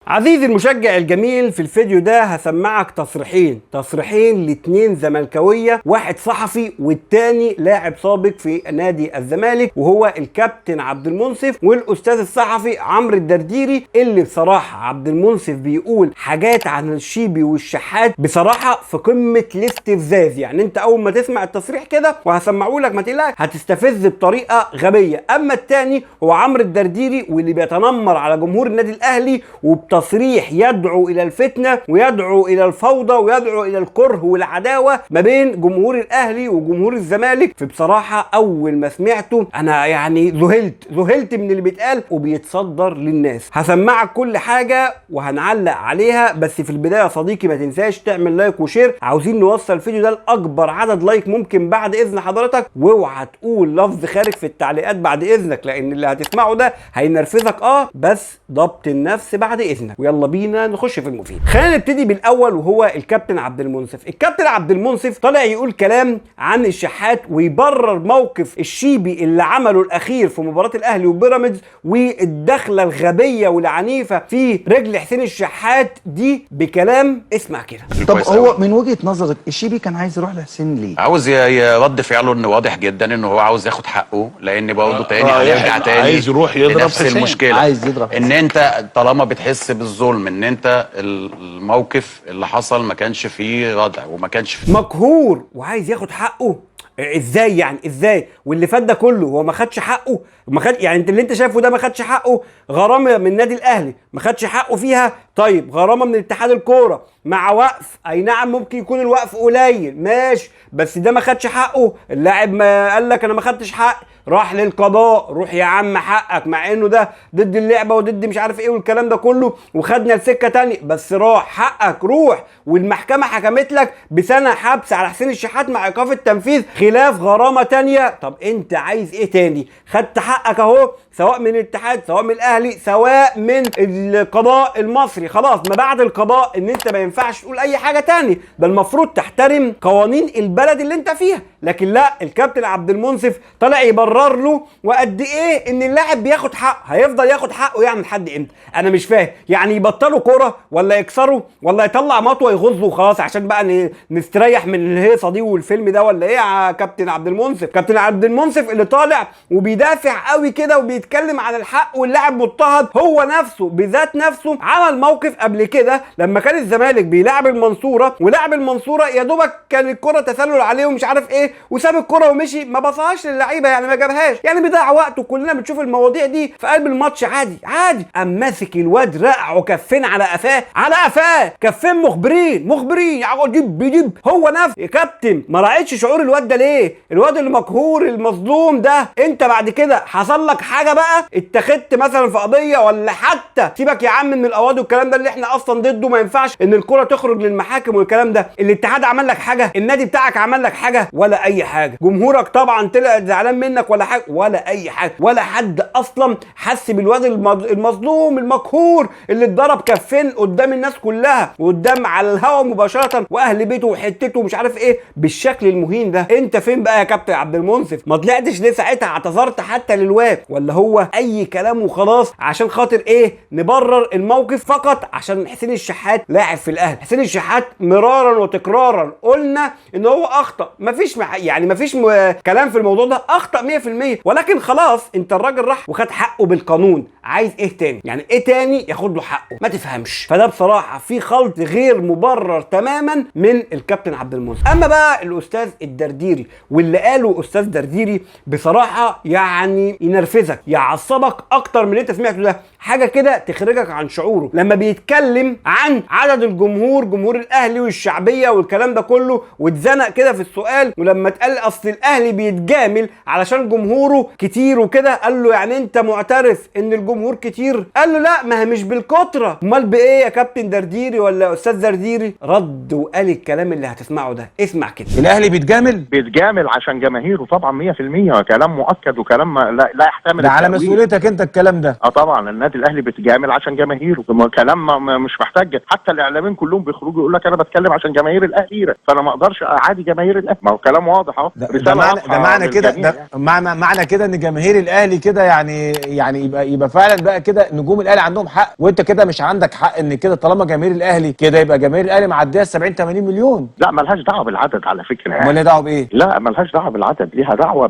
عزيزي المشجع الجميل، في الفيديو ده هسمعك تصريحين لاتنين زملكاويه، واحد صحفي والتاني لاعب سابق في نادي الزمالك وهو الكابتن عبد المنصف والاستاذ الصحفي عمرو الدرديري. اللي بصراحه عبد المنصف بيقول حاجات عن الشيبي والشحات بصراحه في قمه الاستفزاز. يعني انت اول ما تسمع التصريح كده وهسمعه لك ما تقلقش هتستفز بطريقه غبيه. اما التاني هو عمرو الدرديري واللي بيتنمر على جمهور النادي الاهلي وبتصريح يدعو الى الفتنه ويدعو الى الفوضى ويدعو الى الكره والعداوه ما بين جمهور الاهلي وجمهور الزمالك. فبصراحه اول ما سمعته انا يعني ذهلت من اللي بيتقال وبيتصدر للناس. هسمعك كل حاجه وهنعلق عليها، بس في البدايه يا صديقي ما تنساش تعمل لايك وشير. عاوزين نوصل الفيديو ده لاكبر عدد لايك ممكن بعد اذن حضرتك، واوعى تقول لفظ خارج في التعليقات بعد اذنك، لان اللي هتسمعه ده هينرفزك بس ضبط النفس بعد اذنك. ويلا بينا نخش في المفيد. خلينا نبتدي بالاول وهو الكابتن عبد المنصف. الكابتن عبد المنصف طلع يقول كلام عن الشحات ويبرر موقف الشيبي اللي عمله الاخير في مباراه الاهلي وبيراميدز والدخله الغبيه والعنيفه في رجل حسين الشحات دي بكلام اسمع كده. طب هو من وجهه نظرك الشيبي كان عايز يروح لحسين ليه؟ عاوز رد فعله انه واضح جدا انه هو عاوز ياخد حقه، لان برضه تاني هيرجع تاني عايز يروح يضرب نفس حسين. المشكله. عايز يضرب ان انت طالما بتحس بالظلم ان انت الموقف اللي حصل ما كانش فيه ردع وما كانش فيه مقهور وعايز ياخد حقه. ازاي يعني؟ ازاي واللي فات ده كله هو ما خدش حقه؟ يعني انت اللي انت شايفه ده ما خدش حقه. غرامه من النادي الاهلي ما خدش حقه فيها، طيب غرامه من اتحاد الكوره مع وقف، اي نعم ممكن يكون الوقف قليل ماشي، بس ده ما خدش حقه. اللاعب ما قال لك انا ما خدتش حق، راح للقضاء، روح يا عم حقك، مع انه ده ضد اللعبه وضد مش عارف ايه والكلام ده كله، وخدنا لسكه تانية، بس راح حقك روح. والمحكمه حكمت لك بسنه حبس على حسين الشحات مع ايقاف التنفيذ خلاف غرامه تانية. طب انت عايز ايه تاني؟ خدت حقك اهو، سواء من الاتحاد سواء من الاهلي سواء من القضاء المصري. خلاص ما بعد القضاء ان انت ما ينفعش تقول اي حاجه تاني، ده المفروض تحترم قوانين البلد اللي انت فيها. لكن لا، الكابتن عبد المنصف طلع يبرر له وقد ايه ان اللاعب بياخد حقه. هيفضل ياخد حقه يعني لحد امتى؟ انا مش فاهم. يعني يبطلوا كوره ولا يكسروا ولا يطلع مطوه يغزه وخلاص عشان بقى نستريح من الهيصه دي والفيلم ده، ولا ايه يا كابتن عبد المنصف؟ كابتن عبد المنصف اللي طالع وبيدافع قوي كده وبيتكلم عن الحق واللاعب مضطهد، هو نفسه بذات نفسه عمل موقف قبل كده لما كان الزمالك بيلعب المنصوره، ولاعب المنصوره يا دوبك كان الكره تسلل عليه ومش عارف ايه وساب الكره ومشي، ما بصاش للعيبه يعني ما جابهاش، يعني بيضيع وقته. كلنا بنشوف المواضيع دي في قلب الماتش عادي. قام ماسك الواد رقعه كفين على قفاه كفين مخبرين جيب هو نفسه. يا كابتن ما راعيتش شعور الواد ده ليه؟ الواد اللي مقهور المظلوم ده، انت بعد كده حصل لك حاجه بقى اتخذت مثلا في قضيه ولا حتى سيبك يا عم من القواضي والكلام ده اللي احنا اصلا ضده، ما ينفعش ان الكره تخرج للمحاكم والكلام ده. الاتحاد عمل لك حاجه؟ النادي بتاعك عمل لك حاجه؟ ولا اي حاجه. جمهورك طبعا طلع زعلان منك ولا حاجه؟ ولا اي حاجه. ولا حد اصلا حس بالواد المظلوم المقهور اللي اتضرب كفين قدام الناس كلها وقدام على الهوا مباشره واهل بيته وحتته ومش عارف ايه بالشكل المهين ده. انت فين بقى يا كابتن عبد المنصف؟ ما طلعتش ليه ساعتها اعتذرت حتى للواد؟ ولا هو اي كلام وخلاص عشان خاطر ايه؟ نبرر الموقف فقط عشان حسين الشحات لاعب في الاهلي. حسين الشحات مرارا وتكرارا قلنا ان هو اخطا، مفيش كلام في الموضوع ده، اخطا 100%، ولكن خلاص انت الراجل راح وخد حقه بالقانون. عايز ايه تاني؟ يعني ايه تاني ياخد له حقه؟ ما تفهمش. فده بصراحه في خلط غير مبرر تماما من الكابتن عبد المنصف. اما بقى الاستاذ الدرديري واللي قاله استاذ درديري بصراحه يعني ينرفزك يعصبك اكتر من اللي انت سمعته ده. حاجه كده تخرجك عن شعوره لما بيتكلم عن عدد الجمهور، جمهور الاهلي والشعبيه والكلام ده كله، واتزنق كده في السؤال. ولما اتقال اصل الاهلي بيتجامل علشان جمهوره كتير وكده، قال له يعني انت معترف ان الجمهور كتير؟ قال له لا، ما هي مش بالكتره. امال بايه يا كابتن درديري ولا استاذ درديري؟ رد وقال الكلام اللي هتسمعه ده. اسمع كده. الاهلي بيتجامل عشان جماهيره طبعا 100%، كلام مؤكد وكلام لا يحتمل ده على مسؤوليتك انت الكلام ده. طبعا النادي الاهلي بيتجامل عشان جماهيره، كلام مش محتاج. حتى الاعلاميين كلهم بيخرجوا يقول لك انا بتكلم عشان جماهير الاهلي، فانا ما اقدرش اعادي جماهير الاهلي. ما هو كلام واضح اهو. ده معنى كده، معنى كده ان جماهير الاهلي كده يعني يبقى فعلا بقى كده نجوم الاهلي عندهم حق، وانت كده مش عندك حق ان كده طالما جماهير الاهلي كده يبقى جماهير الاهلي معديه 70 80 مليون. لا ملهاش دعوه بالعدد على فكره. امال ليها دعوه بايه؟ لا ملهاش دعوه بالعدد، ليها دعوه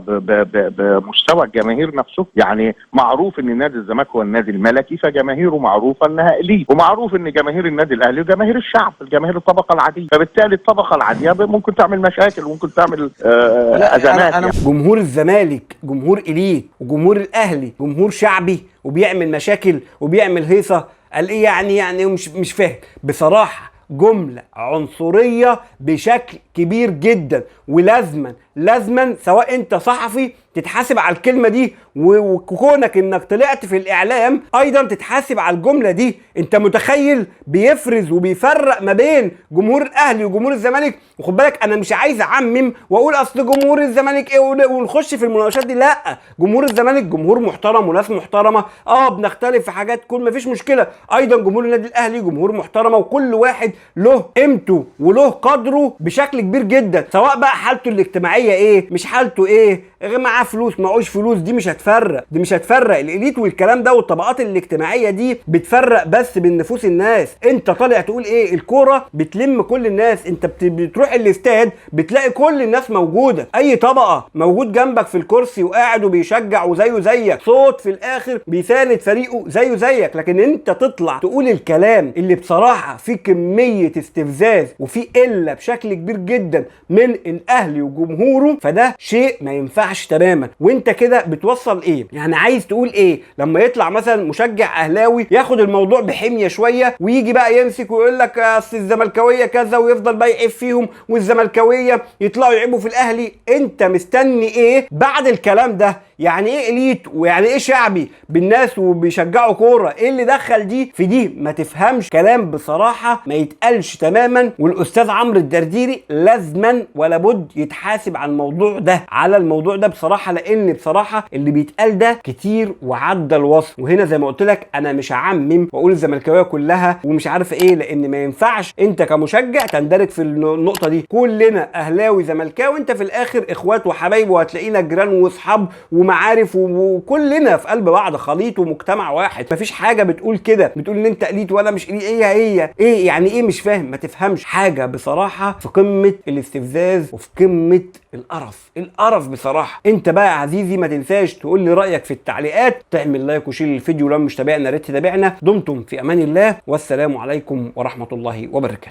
بمستوى الجماهير نفسه. يعني معروف ان نادي الزمالك هو النادي الملكي، فجماهيره معروفه انها اليه، ومعروف ان جماهير النادي الاهلي وجماهير الشعب، الجماهير الطبقه العاديه، فبالتالي الطبقه العاديه ممكن تعمل مشاكل وممكن تعمل ازمات. أنا جمهور الزمالك جمهور اليه، وجمهور الاهلي جمهور شعبي وبيعمل مشاكل وبيعمل هيصه. قال ايه يعني مش فاهم بصراحه. جملة عنصرية بشكل كبير جدا، ولازما سواء انت صحفي تتحاسب على الكلمة دي، وكونك انك طلعت في الاعلام ايضا تتحاسب على الجملة دي. انت متخيل بيفرز وبيفرق ما بين جمهور الاهلي وجمهور الزمالك. وخد بالك انا مش عايز اعمم واقول اصل جمهور الزمالك ايه ونخش في المناقشات دي، لا. جمهور الزمالك جمهور محترم وناس محترمة، بنختلف في حاجات كل ما فيش مشكلة. ايضا جمهور النادي الاهلي جمهور محترمة، وكل واحد له قيمته وله قدره بشكل كبير جدا، سواء بقى حالته الاجتماعية ايه مش حالته ايه، معاه فلوس معوش فلوس، دي مش هتفرق الاليت والكلام ده. والطبقات الاجتماعية دي بتفرق بس بين نفوس الناس. انت طالع تقول ايه؟ الكورة بتلم كل الناس. انت بتروح الاستاد بتلاقي كل الناس موجودة، اي طبقة موجود جنبك في الكرسي وقاعد وبيشجع وزيه زيك، صوت في الاخر بيساند فريقه زيه زيك. لكن انت تطلع تقول الكلام اللي بصراحة فيه كمية استفزاز وفيه قلة بشكل كبير جدا من الاهلي وجمهوره، فده شيء ما ينفعش تماما. وانت كده بتوصل ايه؟ يعني عايز تقول ايه لما يطلع مثلا مشجع اهلاوي ياخد الموضوع بحمية شوية ويجي بقى يمسك ويقول لك اصل الزملكاويه كذا، ويفضل بقى يعيب فيهم، والزملكاويه يطلعوا يعيبوا في الاهلي؟ انت مستني ايه بعد الكلام ده؟ يعني ايه اليت ويعني ايه شعبي بالناس وبيشجعوا كوره؟ ايه اللي دخل دي في دي؟ ما تفهمش كلام بصراحه ما يتقالش تماما. والاستاذ عمرو الدرديري لازما ولا بد يتحاسب على الموضوع ده بصراحه، لان بصراحه اللي بيتقال ده كتير وعدى الوصف. وهنا زي ما قلت لك انا مش هعمم واقول الزملكاويه كلها ومش عارف ايه، لان ما ينفعش انت كمشجع تندرج في النقطه دي. كلنا اهلاوي زملكاوي، انت في الاخر اخوات وحبايب، وهتلاقينا جيران واصحاب ومعارف، وكلنا في قلب بعض، خليط ومجتمع واحد. مفيش حاجه بتقول كده بتقول ان انت اليت ولا مش اليت. ايه يعني ايه؟ مش فاهم، ما تفهمش حاجه بصراحه. في قمه الاستفزاز وفي قمه القرف بصراحه. انت بقى يا عزيزي ما تنساش تقول لي رايك في التعليقات، تعمل لايك وشير للفيديو لو مش تابعنا، ريت تابعنا. دمتم في امان الله، والسلام عليكم ورحمه الله وبركاته.